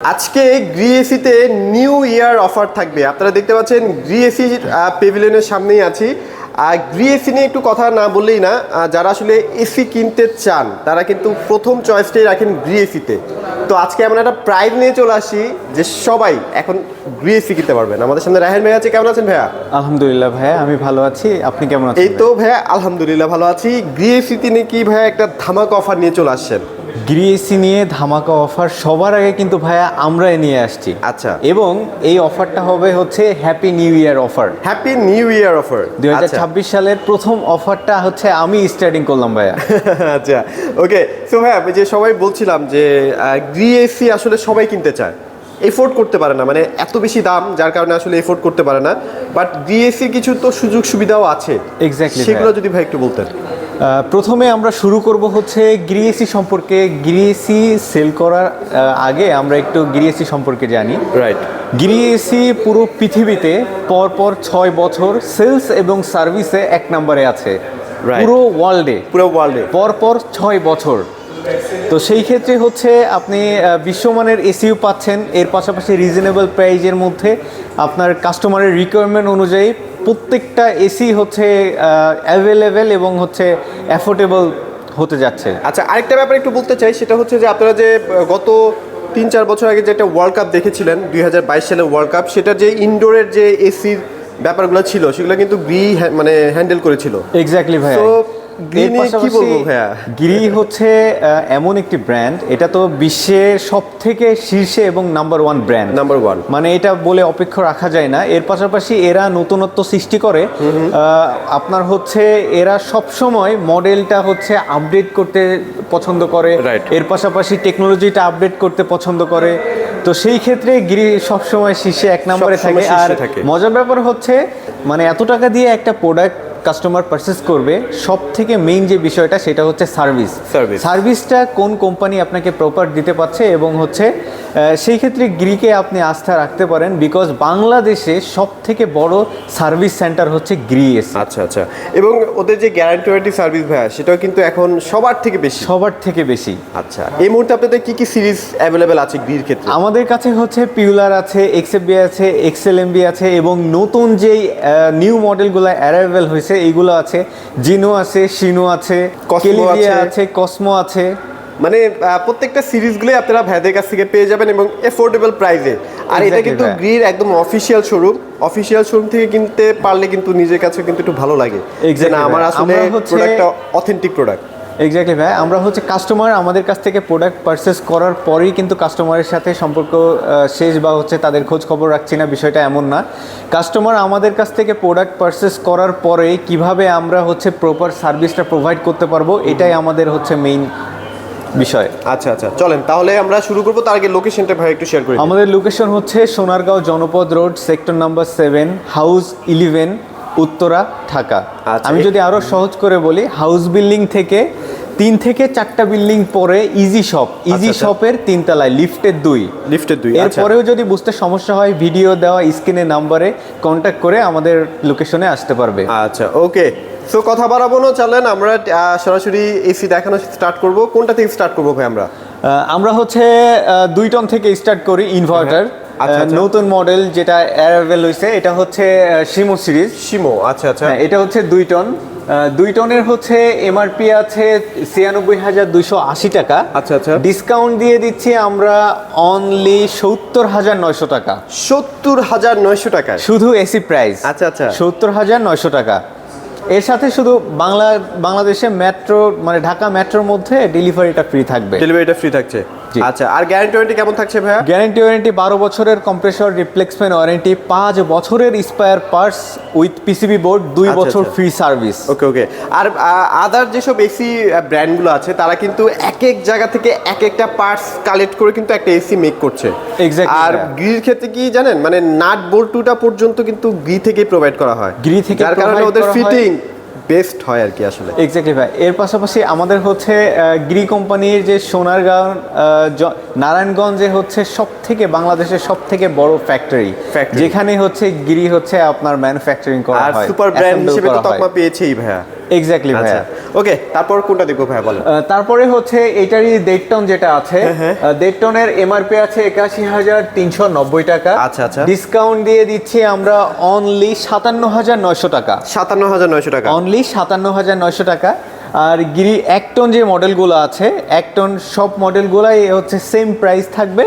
আজকে গ্রিএসিতে new year offer থাকবে। আপনারা দেখতে পাচ্ছেন গ্রিএসি পেভিলিয়নের সামনেই আছি। গ্রিএসি নিয়ে একটু কথা না বললেই না, যারা আসলে এসি কিনতে চান তারা কিন্তু প্রথম চয়েসটাই রাখেন গ্রিএসিতে। তো আজকে এমন একটা প্রাইস নিয়ে চলে আসি যে সবাই এখন গ্রিএসি কিনতে পারবেন। আমাদের সামনে রাহেন ভাই আছে, কেমন আছেন ভাইয়া? আলহামদুলিল্লাহ ভাইয়া, আমি ভালো আছি। আপনি কেমন আছেন? এই তো ভাইয়া আলহামদুলিল্লাহ ভালো আছি। গ্রিএসিতে নিয়ে কি ভাইয়া একটা ধামাকা অফার নিয়ে চলে আসছেন? গ্রিএসি নিয়ে ধামাকা অফার সবার আগে কিন্তু ভাইয়া আমরাই নিয়ে আসছি। আচ্ছা, এবং এই অফারটা হবে হচ্ছে happy new year offer. Happy new year offer 2026 সালের প্রথম অফারটা হচ্ছে আমি স্টার্টিং করলাম ভাইয়া। আচ্ছা, ওকে। সো ভাইয়া, যে সবাই বলছিলাম যে গ্রিএসি আসলে সবাই কিনতে চায়, এফোর্ড করতে পারে না, মানে এত বেশি দাম যার কারণে আসলে এফোর্ড করতে পারে না। বাট গ্রিএসি কিছু তো সুযোগ সুবিধাও আছে, এক্স্যাক্টলি, সেগুলো যদি ভাই একটু বলতেন। প্রথমে আমরা শুরু করব হচ্ছে গ্রিএসি সম্পর্কে। গ্রিএসি সেল করার আগে আমরা একটু গ্রিএসি সম্পর্কে জানি। রাইট। গ্রিএসি পুরো পৃথিবীতে পরপর 6 বছর সেলস এবং সার্ভিসে 1 নম্বরে আছে। পুরো ওয়ার্ল্ডে পরপর 6 বছর। তো সেই ক্ষেত্রে হচ্ছে আপনি বিশ্বমানের এসিও পাচ্ছেন, এর পাশাপাশি রিজনেবল প্রাইজের মধ্যে আপনার কাস্টমারের রিকোয়ারমেন্ট অনুযায়ী প্রত্যেকটা এসি হচ্ছে অ্যাভেলেবেল এবং হচ্ছে অ্যাফোর্ডেবল হতে যাচ্ছে। আচ্ছা, আরেকটা ব্যাপার একটু বলতে চাই, সেটা হচ্ছে যে আপনারা যে গত 3-4 বছর আগে যে একটা ওয়ার্ল্ড কাপ দেখেছিলেন, 2022 সালের ওয়ার্ল্ড কাপ, সেটা যে ইনডোরের যে এসির ব্যাপারগুলো ছিল সেগুলো কিন্তু মানে হ্যান্ডেল করেছিল। এক্স্যাক্টলি ভাই। গ্রি হচ্ছে এমন একটি ব্র্যান্ড, এটা তো বিশ্বের সব থেকে শীর্ষে এবং নাম্বার 1 ব্র্যান্ড, মানে এটা বলে অপেক্ষা রাখা যায় না। এর পাশাপাশি এরা নতুনত্ব সৃষ্টি করে। আপনার হচ্ছে এরা সব সময় মডেলটা হচ্ছে আপডেট করতে পছন্দ করে, এর পাশাপাশি টেকনোলজিটা আপডেট করতে পছন্দ করে। তো সেই ক্ষেত্রে গিরি সবসময় শীর্ষে 1 নম্বরে থাকে। আর মজার ব্যাপার হচ্ছে মানে এত টাকা দিয়ে একটা প্রোডাক্ট কাস্টমার পারচেস করবে, সব থেকে মেইন যে বিষয়টা সেটা হচ্ছে সার্ভিসটা কোন কোম্পানি আপনাকে প্রপার দিতে পারছে। এবং হচ্ছে সেই ক্ষেত্রে গ্রিকে আপনি আস্থা রাখতে পারেন, বিকজ বাংলাদেশে সব থেকে বড় সার্ভিস সেন্টার হচ্ছে গ্রিএসি। আচ্ছা, এবং ওদের যে গ্যারান্টি ওয়ারেন্টি সার্ভিস ভাইয়া, সেটাও কিন্তু এখন সবার থেকে বেশি। আচ্ছা, এই মুহূর্তে আপনাদের কি সিরিজ অ্যাভেলেবেল আছে গ্রির ক্ষেত্রে? আমাদের কাছে হচ্ছে পিউলার আছে, এক্সএফবি আছে, এক্সএলএমবি আছে, এবং নতুন যেই নিউ মডেলগুলো অ্যারাইভেল হয়েছে এইগুলো আছে। জিনো আছে, শিনো আছে, কেলিভিয়া আছে, কসমো আছে। মানে প্রত্যেকটা সিরিজগুলোই আপনারা ভাইদের কাছ থেকে পেয়ে যাবেন এবং এফোর্ডেবল প্রাইসে। আর এটা কিন্তু গ্রির একদম অফিসিয়াল শোরুম থেকে কিনতে পারলে কিন্তু নিজের কাছে কিন্তু একটু ভালো লাগে যে না, আমার আসলে প্রোডাক্টটা অথেন্টিক প্রোডাক্ট। এক্স্যাক্টলি ভাই, আমরা হচ্ছে কাস্টমার আমাদের কাছ থেকে প্রোডাক্ট পারচেস করার পরেই কিন্তু কাস্টমারের সাথে সম্পর্ক শেষ বা হচ্ছে তাদের খোঁজ খবর রাখছি না, বিষয়টা এমন না। কাস্টমার আমাদের কাছ থেকে প্রোডাক্ট পারচেস করার পরে কিভাবে আমরা হচ্ছে প্রপার সার্ভিসটা প্রোভাইড করতে পারবো, এটাই আমাদের হচ্ছে মেইন বিষয়। আচ্ছা, চলেন তাহলে আমরা শুরু করবো। তার আগে লোকেশনটা ভাই একটু শেয়ার করি। আমাদের লোকেশন হচ্ছে সোনারগাঁও জনপদ road, sector number 7, house 11, Uttara, Dhaka. আমি যদি আরো সহজ করে বলি, হাউস বিল্ডিং থেকে 3 থেকে 4টা বিল্ডিং পরে ইজি শপের 3 তলায় লিফটের 2। এরপরেও যদি বুঝতে সমস্যা হয়, ভিডিও দেওয়া স্ক্রিনে নাম্বারে কন্ট্যাক্ট করে আমাদের লোকেশনে আসতে পারবে। আচ্ছা, ওকে। সো কথা বাড়াবো না, চলেন আমরা সরাসরি এসি দেখানো স্টার্ট করব। কোনটা থেকে স্টার্ট করবো ভাই? আমরা হচ্ছে 2 টন থেকে স্টার্ট করি। ইনভার্টার নতুন মডেল যেটা অ্যারাইভেল হয়েছে, এটা হচ্ছে শিমো সিরিজ। আচ্ছা, এটা হচ্ছে 2 টন। 2 টনের হচ্ছে এমআরপি আছে 96,280 টাকা। আচ্ছা, ডিসকাউন্ট দিয়ে দিচ্ছি আমরা অনলি 70,900 টাকা। 70,900 টাকা শুধু এসি প্রাইস। আচ্ছা, 70,900 টাকা। এর সাথে শুধু বাংলাদেশে মেট্রো মানে ঢাকা মেট্রোর মধ্যে ডেলিভারিটা ফ্রি থাকছে। আচ্ছা, আর গ্যারান্টি ওয়ারেন্টি কেমন থাকছে ভাইয়া? গ্যারান্টি ওয়ারেন্টি 12 বছরের কম্প্রেসর রিপ্লেসমেন্ট ওয়ারেন্টি, 5 বছরের spare parts with PCB board, 2 বছর ফ্রি সার্ভিস। ওকে। আর আদার যেসব এসি ব্র্যান্ডগুলো আছে তারা কিন্তু এক জায়গা থেকে একটা পার্টস কালেক্ট করে কিন্তু একটা এসি মেক করছে। এক্স্যাক্টলি। আর গ্রির ক্ষেত্রে কি জানেন, মানে নাট বল্টুটা পর্যন্ত কিন্তু গ্রি থেকে প্রোভাইড করা হয়, যার কারণে ওদের ফিটিং বেস্ট হয় আর কি আসলে। এক্স্যাক্টলি ভাই। এর পাশাপাশি আমাদের হচ্ছে গ্রি কোম্পানির যে সোনারগাঁও নারায়ণগঞ্জে হচ্ছে বাংলাদেশের সব থেকে বড় ফ্যাক্টরি, যেখানে হচ্ছে গ্রি হচ্ছে আপনার ম্যানুফ্যাকচারিং করা হয়। আর সুপার ব্র্যান্ড হিসেবে তো তকমা পেয়েছেই ভাইয়া। এক্স্যাক্টলি ভাইয়া। ওকে, তারপর কোনটা দেখবো ভাইয়া বলেন। তারপরে হচ্ছে এটারই ডেটটন যেটা আছে, ডেটটনের এমআরপি আছে ৮১,৩৯০ টাকা। আচ্ছা, আচ্ছা। ডিসকাউন্ট দিয়ে দিচ্ছি আমরা অনলি ৫৭,৯০০ টাকা। ৫৭,৯০০ টাকা, অনলি ৫৭,৯০০ টাকা। আর গিরি একটন যে মডেলগুলো আছে, একটন সব মডেলগুলাই হচ্ছে সেম প্রাইস থাকবে।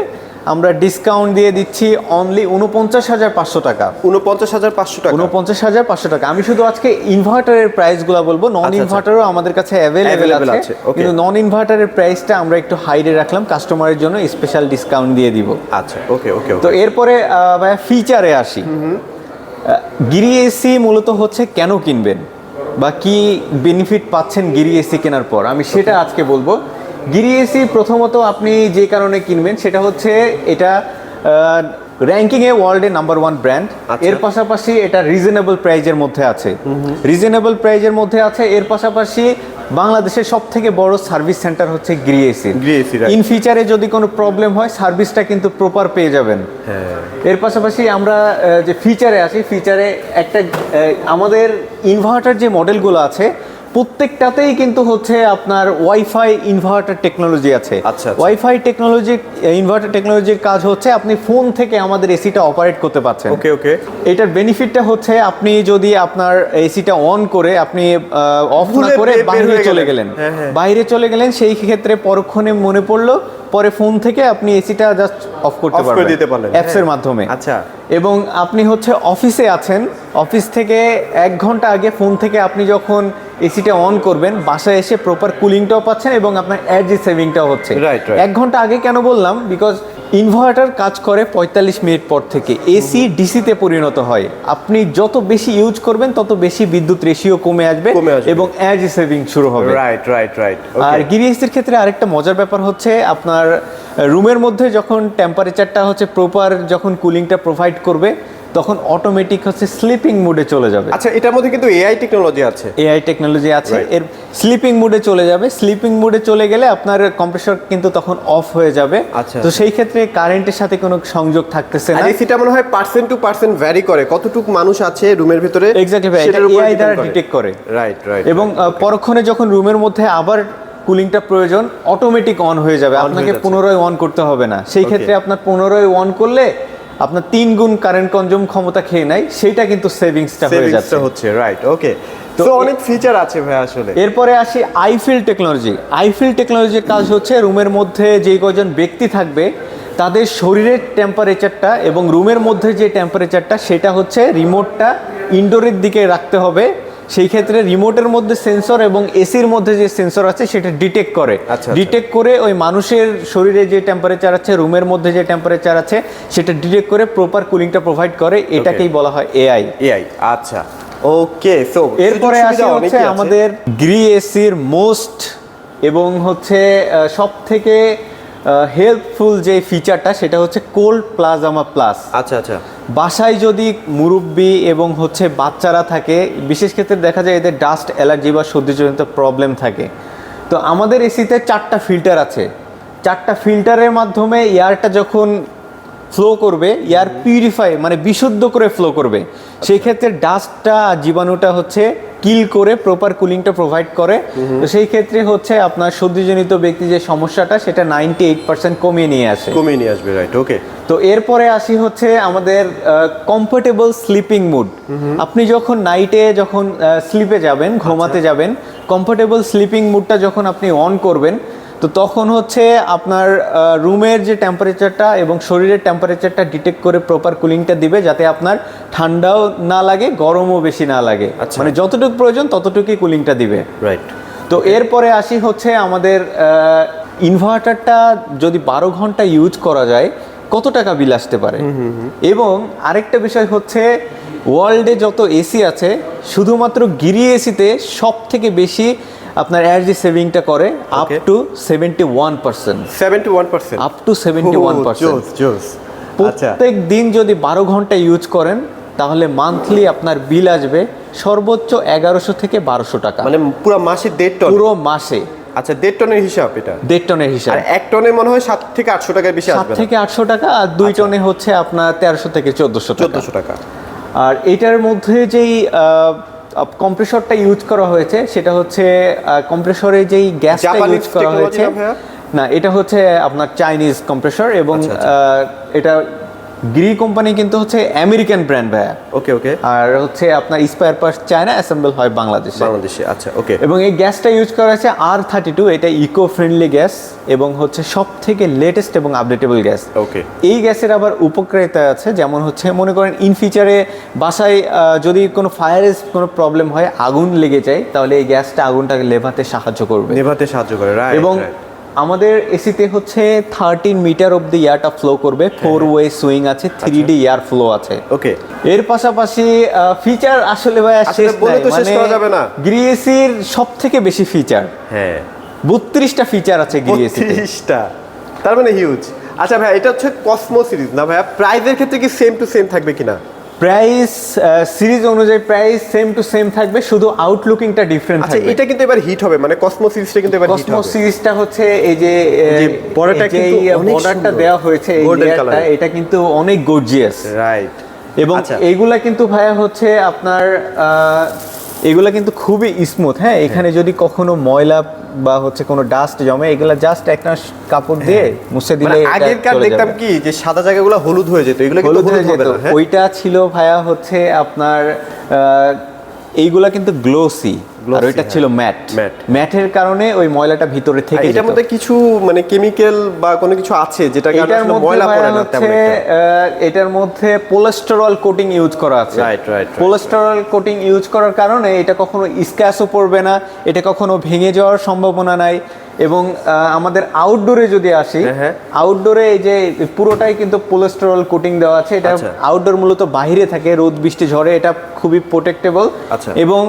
আমরা ডিসকাউন্ট দিয়ে দিচ্ছি অনলি ৪৯,৫০০ টাকা। ৪৯,৫০০ টাকা, ৪৯,৫০০ টাকা। আমি শুধু আজকে ইনভার্টারের প্রাইসগুলো বলবো, নন ইনভার্টারও আমাদের কাছে অ্যাভেলেবেল আছে, কিন্তু নন ইনভার্টারের প্রাইসটা আমরা একটু হাইডে রাখলাম কাস্টমারের জন্য, স্পেশাল ডিসকাউন্ট দিয়ে দিব। আচ্ছা, ওকে ওকে। তো এরপরে ভাইয়া ফিচারে আসি। গিরি এসি মূলত হচ্ছে কেন কিনবেন বা কি বেনিফিট পাচ্ছেন গিরি এসি কেনার পর, আমি সেটা আজকে বলবো। গিরি এসি প্রথমত আপনি যে কারণে কিনবেন সেটা হচ্ছে এটা র্যাঙ্কিংয়ে ওয়ার্ল্ডে নাম্বার 1 ব্র্যান্ড। এর পাশাপাশি এটা রিজনেবল প্রাইজের মধ্যে আছে, রিজনেবল প্রাইজের মধ্যে আছে। এর পাশাপাশি বাংলাদেশের সব থেকে বড় সার্ভিস সেন্টার হচ্ছে গিরি এসি। ইন ফিচারে যদি কোনো প্রবলেম হয় সার্ভিসটা কিন্তু প্রপার পেয়ে যাবেন। এর পাশাপাশি আমরা যে ফিচারে আসি, ফিচারে একটা আমাদের ইনভার্টার যে মডেলগুলো আছে প্রত্যেকটাতেই কিন্তু হচ্ছে আপনার ওয়াইফাই ইনভার্টার টেকনোলজি আছে। আচ্ছা, ওয়াইফাই টেকনোলজি, ইনভার্টার টেকনোলজির কাজ হচ্ছে আপনি ফোন থেকে আমাদের এসিটা অপারেট করতে পারছেন। ওকে ওকে। এটার বেনিফিটটা হচ্ছে আপনি যদি আপনার এসিটা অন করে আপনি অফ না করে বাইরে চলে গেলেন, বাইরে চলে গেলেন, সেই ক্ষেত্রে পরক্ষণে মনে পড়লো, পরে ফোন থেকে আপনি এসিটা জাস্ট অফ করতে পারবেন অ্যাপসের মাধ্যমে। আচ্ছা। এবং আপনি হচ্ছে অফিসে আছেন, অফিস থেকে 1 ঘন্টা আগে ফোন থেকে আপনি যখন এসিটা অন করবেন, বাসায় এসে প্রপার কুলিংটাও পাচ্ছেন এবং আপনার এনার্জি সেভিংটাও হচ্ছে। 1 ঘন্টা আগে কেন বললাম, বিকজ ইনভার্টার কাজ করে ৪৫ মিনিট পর থেকে, এসি ডিসিতে পরিণত হয়। আপনি যত বেশি ইউজ করবেন তত বেশি বিদ্যুৎ রেশিও কমে আসবে এবং এনার্জি সেভিং শুরু হবে। Right right right. আর গিরি এসির ক্ষেত্রে আরেকটা মজার ব্যাপার হচ্ছে আপনার রুমের মধ্যে যখন টেম্পারেচারটা হচ্ছে প্রপার, যখন কুলিংটা প্রোভাইড করবে তখন অটোমেটিক হচ্ছে স্লিপিং মোডে চলে যাবে। আচ্ছা, এটার মধ্যে কিন্তু এআই টেকনোলজি আছে, এআই টেকনোলজি আছে। এর স্লিপিং মোডে চলে যাবে, স্লিপিং মোডে চলে গেলে আপনার কম্প্রেসর কিন্তু তখন অফ হয়ে যাবে। আচ্ছা। তো সেই ক্ষেত্রে কারেন্টের সাথে কোনো সংযোগ থাকতেছে না। আর এসিটা মনে হয় পার্সেন্ট টু পার্সেন্ট ভ্যারি করে, কতটুকু মানুষ আছে রুমের ভিতরে। এক্স্যাক্টলি ভাই, এটা এআই দ্বারা ডিটেক্ট করে। Right right. এবং পরক্ষণে যখন রুমের মধ্যে আবার কুলিংটা প্রয়োজন, অটোমেটিক অন হয়ে যাবে, আপনাকে পুনরায় অন করতে হবে না। সেই ক্ষেত্রে আপনার পুনরায় অন করলে আপনার 3 গুণ কারেন্ট কনজিউম ক্ষমতা খেয়ে নেয়, সেইটা কিন্তু সেভিংসটা হচ্ছে। রাইট, ওকে। তো অনেক ফিচার আছে ভাই আসলে। এরপরে আসি আইফিল টেকনোলজি। আইফিল টেকনোলজির কাজ হচ্ছে রুমের মধ্যে যে কয়জন ব্যক্তি থাকবে তাদের শরীরের টেম্পারেচারটা এবং রুমের মধ্যে যে টেম্পারেচারটা সেটা হচ্ছে রিমোটটা ইনডোরের দিকে রাখতে হবে। সেই ক্ষেত্রে রিমোটের মধ্যে সেন্সর এবং এসির মধ্যে যে সেন্সর আছে সেটা ডিটেক্ট করে। ডিটেক্ট করে ওই মানুষের শরীরে যে টেম্পারেচার আছে, রুমের মধ্যে যে টেম্পারেচার আছে সেটা ডিটেক্ট করে প্রপার কুলিংটা প্রোভাইড করে। এটাকেই বলা হয় এআই। আচ্ছা, ওকে। সো এরপরে আসি হচ্ছে আমাদের গিরি এসির মোস্ট এবং হচ্ছে সব থেকে হেল্পফুল যে ফিচারটা, সেটা হচ্ছে কোল্ড প্লাজমা প্লাস। আচ্ছা আচ্ছা। বাসায় যদি মুরব্বি এবং হচ্ছে বাচ্চারা থাকে, বিশেষ ক্ষেত্রে দেখা যায় এদের ডাস্ট অ্যালার্জি বা সর্দিজনিত প্রবলেম থাকে, তো আমাদের এসিতে 4টা ফিল্টার আছে। 4টা ফিল্টারের মাধ্যমে এয়ারটা যখন ফ্লো করবে, এয়ার পিউরিফাই মানে বিশুদ্ধ করে ফ্লো করবে, সেই ক্ষেত্রে ডাস্টটা, জীবাণুটা হচ্ছে কিল করে প্রপার কুলিংটা প্রোভাইড করে। তো সেই ক্ষেত্রে হচ্ছে আপনার সর্দিজনিত ব্যক্তি যে সমস্যাটা সেটা 98% কমিয়ে নিয়ে আসবে। রাইট, ওকে। তো এরপরে আসি হচ্ছে আমাদের কমফোর্টেবল স্লিপিং মুড। আপনি যখন নাইটে যখন স্লিপে যাবেন, ঘুমাতে যাবেন, কমফোর্টেবল স্লিপিং মুডটা যখন আপনি অন করবেন, তো তখন হচ্ছে আপনার রুমের যে টেম্পারেচারটা এবং শরীরের টেম্পারেচারটা ডিটেক্ট করে প্রপার কুলিংটা দিবে, যাতে আপনার ঠান্ডাও না লাগে, গরমও বেশি না লাগে। মানে যতটুকু প্রয়োজন ততটুকুই কুলিংটা দিবে। রাইট। তো এরপরে আসি হচ্ছে আমাদের ইনভার্টারটা যদি 12 ঘন্টা ইউজ করা যায় কত টাকা বিল আসতে পারে। এবং আরেকটা বিষয় হচ্ছে ওয়ার্ল্ডে যত এসি আছে শুধুমাত্র গিরি এসিতে সব থেকে বেশি আপনার এনার্জি সেভিংটা করে আপ টু 71%। Up to 71%। প্রত্যেক দিন যদি 12 ঘন্টা ইউজ করেন তাহলে মান্থলি আপনার বিল আসবে সর্বোচ্চ 1100 থেকে 1200 টাকা, মানে পুরো মাসে 1.5 টন। পুরো মাসে। আচ্ছা, 1.5 টনের হিসাব এটা? 1.5 টনের হিসাব। আর 1 টনে মনে হয় 7 থেকে 800 টাকার বেশি আসবে। 7 থেকে 800 টাকা। আর 2 টনে হচ্ছে আপনার 1300 থেকে 1400 টাকা। আর এটার মধ্যে যেই কম্প্রেসরটা ইউজ করা হয়েছে সেটা হচ্ছে কম্প্রেসরে যেই গ্যাসটা জাপানিজ ইউজ করা technology হয়েছে না ভাইয়া? না, এটা হচ্ছে আপনার চাইনিজ কম্প্রেসর এবং এটা গ্রি কোম্পানি কিন্তু হচ্ছে আমেরিকান ব্র্যান্ড ভাইয়া। ওকে ওকে। আর হচ্ছে আপনার স্পেয়ার পার্টস চায়না, অ্যাসেম্বল হয় বাংলাদেশে। আচ্ছা ওকে। এবং এই গ্যাসটা ইউজ করা হয়েছে R32, এটা ইকো ফ্রেন্ডলি গ্যাস এবং হচ্ছে সব থেকে লেটেস্ট এবং আপডেটেবল গ্যাস। ওকে। এই গ্যাসের আবার উপকারিতা আছে, যেমন হচ্ছে মনে করেন ইন ফিউচারে বাসায় যদি কোনো ফায়ারের কোনো প্রবলেম হয়, আগুন লেগে যায়, তাহলে এই গ্যাসটা আগুনটাকে নেভাতে সাহায্য করবে। রাইট। এবং আমাদের এসিতে হচ্ছে 13 মিটার অব দি এয়ারটা ফ্লো করবে, 4 ওয়ে সুইং আছে, 3D এয়ার ফ্লো আছে। ওকে। এর পাশাপাশি ফিচার আসলে ভাই শেষ বলে তো শেষ নাই, করা যাবে না। গ্রি এসির সবথেকে বেশি ফিচার, হ্যাঁ 32টা ফিচার আছে গ্রি এসিতে। 32টা, তার মানে হিউজ। আচ্ছা ভাই, এটা হচ্ছে কসমো সিরিজ না ভাইয়া? প্রাইসের ক্ষেত্রে কি সেম টু সেম থাকবে কিনা? প্রাইস সিরিজ অনুযায়ী প্রাইস সেম টু সেম থাকবে, শুধু আউটলুকিংটা ডিফারেন্ট আচ্ছা, থাকবে। এটা কিন্তু এবার হিট হবে, মানে কসমো সিরিজটা কিন্তু এবার হিট কসমো হবে। সিরিজটা হচ্ছে এই যে বর্ডারটা কিন্তু অনেক বর্ডারটা সুন্দর। দেওয়া হয়েছে, এই Golden লেয়ারটা, color। এটা কিন্তু অনেক গর্জিয়াস। রাইট। এবং আচ্ছা। এইগুলা কিন্তু ভাইয়া হচ্ছে আপনার এগুলা কিন্তু খুবই স্মুথ। হ্যাঁ, এখানে যদি কখনো ময়লা বা হচ্ছে কোনো ডাস্ট জমে, এগুলা জাস্ট একটা কাপড় দিয়ে মুছে দিলে মানে এটা আগেরকার চলে দেখতাম যাবে। কি যে সাদা জায়গাগুলো হলুদ হয়ে যেত, এগুলো কিন্তু হলুদ হয়ে হলুদ হবে যেত, না। হ্যাঁ? ওইটা ছিল ভাইয়া হচ্ছে আপনার এইগুলা কিন্তু গ্লোসি, আর ওইটা ছিল ম্যাট। ম্যাটের কারণে ওই ময়লাটা ভিতরে থেকে এটার যেত। মধ্যে কিছু মানে কেমিক্যাল বা কোনো কিছু আছে যেটা কারণে এটার আসলে মধ্যে ময়লা পড়ে ভাইয়া না তেমন হচ্ছে একটা। এটার মধ্যে পোলেস্টেরল কোটিং ইউজ করা আছে। রাইট। পোলেস্টেরল কোটিং ইউজ করার কারণে এটা কখনো স্ক্র্যাচও পড়বে না, এটা কখনো ভেঙে যাওয়ার সম্ভাবনা নাই। এবং আমাদের আউটডোরে যদি আসি, আউটডোরে এই যে পুরোটাই কিন্তু পোলেস্টেরল কোটিং দেওয়া আছে। এটা আউটডোর মূলত বাইরে থাকে, রোদ বৃষ্টি ঝড়ে এটা খুবই প্রোটেক্টেবল। এবং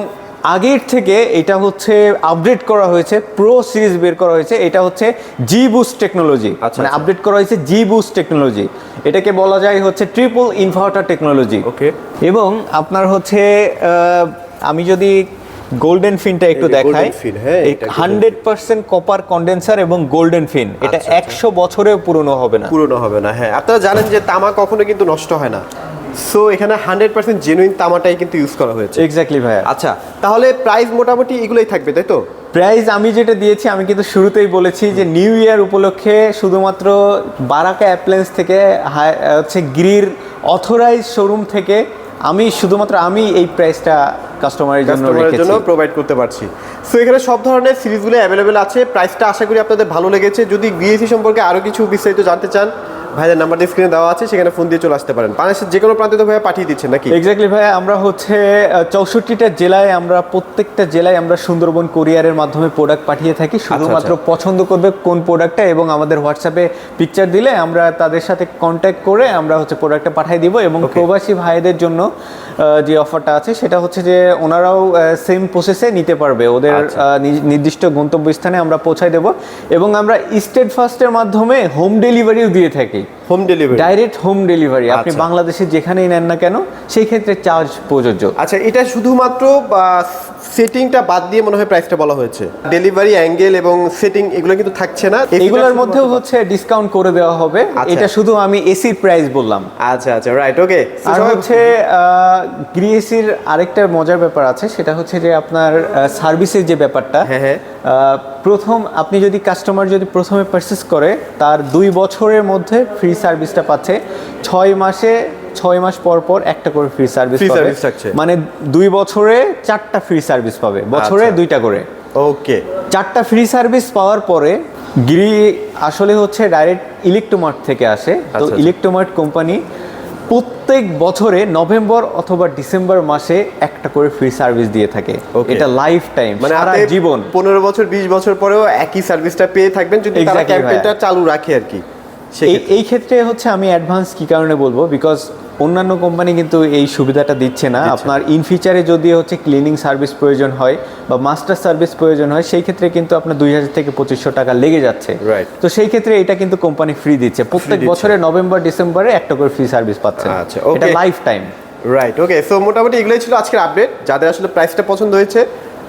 আগের থেকে এটা হচ্ছে আপডেট করা হয়েছে, প্রো সিরিজ বের করা হয়েছে, এটা হচ্ছে জি বুস্ট টেকনোলজি, মানে আপডেট করা হয়েছে জি বুস্ট টেকনোলজি। এটাকে বলা যায় হচ্ছে ট্রিপল ইনভার্টার টেকনোলজি। ওকে। এবং আপনার হচ্ছে আমি যদি গোল্ডেন ফিনটা একটু দেখাই, 100% কপার কন্ডেন্সার এবং গোল্ডেন ফিন, এটা 100 বছরেও পুরনো হবে না। হ্যাঁ, আপনারা জানেন যে তামা কখনো কিন্তু নষ্ট হয় না, সো এখানে 100% জেনুইন তামাটাই কিন্তু ইউজ করা হয়েছে। এক্স্যাক্টলি ভাইয়া। আচ্ছা, তাহলে প্রাইস মোটামুটি এগুলোই থাকবে তাই তো? প্রাইস আমি যেটা দিয়েছি, আমি কিন্তু শুরুতেই বলেছি যে নিউ ইয়ার উপলক্ষে শুধুমাত্র বারাকা অ্যাপ্লায়েন্স থেকে হচ্ছে গ্রির অথরাইজ শোরুম থেকে আমি শুধুমাত্র এই প্রাইসটা কাস্টমারের জন্য প্রোভাইড করতে পারছি। সো এখানে সব ধরনের সিরিজগুলো অ্যাভেলেবেল আছে। প্রাইসটা আশা করি আপনাদের ভালো লেগেছে। যদি বিএসি সম্পর্কে আরও কিছু বিস্তারিত জানতে চান, ভাইদের নাম্বার স্ক্রিনে দেওয়া আছে, সেখানে ফোন দিয়ে চলে আসতে পারেন। বাংলাদেশের যে কোনো প্রান্তে তো ভাইয়া পাঠিয়ে দিচ্ছেন নাকি? এক্স্যাক্টলি ভাইয়া, আমরা হচ্ছে 64টা জেলায়, আমরা প্রত্যেকটা জেলায় আমরা সুন্দরবন কোরিয়ারের মাধ্যমে প্রোডাক্ট পাঠিয়ে থাকি। শুধুমাত্র পছন্দ করবে কোন প্রোডাক্টটা এবং আমাদের হোয়াটসঅ্যাপে পিকচার দিলে আমরা তাদের সাথে কন্ট্যাক্ট করে আমরা হচ্ছে প্রোডাক্টটা পাঠিয়ে দিব। এবং প্রবাসী ভাইদের জন্য যে অফারটা আছে সেটা হচ্ছে যে ওনারাও সেম প্রসেসে নিতে পারবে, ওদের নির্দিষ্ট গন্তব্যস্থানে আমরা পৌঁছায় দেব। এবং আমরা স্টেট ফার্স্টের মাধ্যমে হোম ডেলিভারিও দিয়ে থাকি। Home delivery, direct home delivery, আপনি বাংলাদেশে যেখানেই নেন না কেন সেই ক্ষেত্রে চার্জ প্রযোজ্য। আচ্ছা, এটা শুধুমাত্র সেটিংটা বাদ দিয়ে মনে হয় প্রাইসটা বলা হয়েছে। ডেলিভারি অ্যাঙ্গেল এবং সেটিং এগুলো কিন্তু থাকছে না, এগুলোর মধ্যেও হচ্ছে ডিসকাউন্ট করে দেওয়া হবে। এটা শুধু আমি এসির প্রাইস বললাম। আচ্ছা, রাইট, ওকে। আর হচ্ছে গ্রি এসির আরেকটা মজার ব্যাপার আছে, সেটা হচ্ছে যে আপনার সার্ভিসের যে ব্যাপারটা, প্রথম আপনি যদি কাস্টমার যদি প্রথমে পারচেস করে, তার 2 বছরের মধ্যে ফ্রি সার্ভিসটা পাচ্ছে। 6 মাস পর পর একটা করে ফ্রি সার্ভিস পাবে, মানে 2 বছরে 4টা ফ্রি সার্ভিস পাবে, বছরে 2টা করে। ওকে। 4টা ফ্রি সার্ভিস পাওয়ার পরে গ্রি আসলে হচ্ছে ডাইরেক্ট ইলেকট্রোমার্ট থেকে আসে। তো ইলেকট্রোমার্ট কোম্পানি প্রত্যেক বছরে নভেম্বর অথবা ডিসেম্বর মাসে একটা করে ফ্রি সার্ভিস দিয়ে থাকে। এটা লাইফ টাইম, মানে সারা জীবন, 15 বছর 20 বছর পরেও একই সার্ভিসটা পেয়ে থাকবেন যদি তারা ক্যাম্পেইনটা চালু রাখে আর কি। এই ক্ষেত্রে হচ্ছে আমি অ্যাডভান্স কি কারণে বলবো, বিকজ অন্যান্য কোম্পানি কিন্তু এই সুবিধাটা দিচ্ছে না। আপনার ইন ফিউচারে যদি হচ্ছে ক্লিনিং সার্ভিস প্রয়োজন হয় বা মাস্টার সার্ভিস প্রয়োজন হয়, সেই ক্ষেত্রে কিন্তু আপনার 2000 থেকে 2500 টাকা লেগে যাচ্ছে। তো সেই ক্ষেত্রে এটা কিন্তু কোম্পানি ফ্রি দিচ্ছে, প্রত্যেক বছরে নভেম্বর ডিসেম্বরে একটা করে ফ্রি সার্ভিস পাচ্ছে। এটা লাইফ টাইম। রাইট, ওকে। সো মোটামুটি এগুলোই ছিল আজকের আপডেট। যাদের আসলে প্রাইসটা পছন্দ হয়েছে,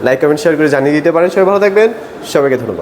লাইক কমেন্ট শেয়ার করে জানিয়ে দিতে পারেন। সবাই ভালো থাকবেন, সবাইকে ধন্যবাদ।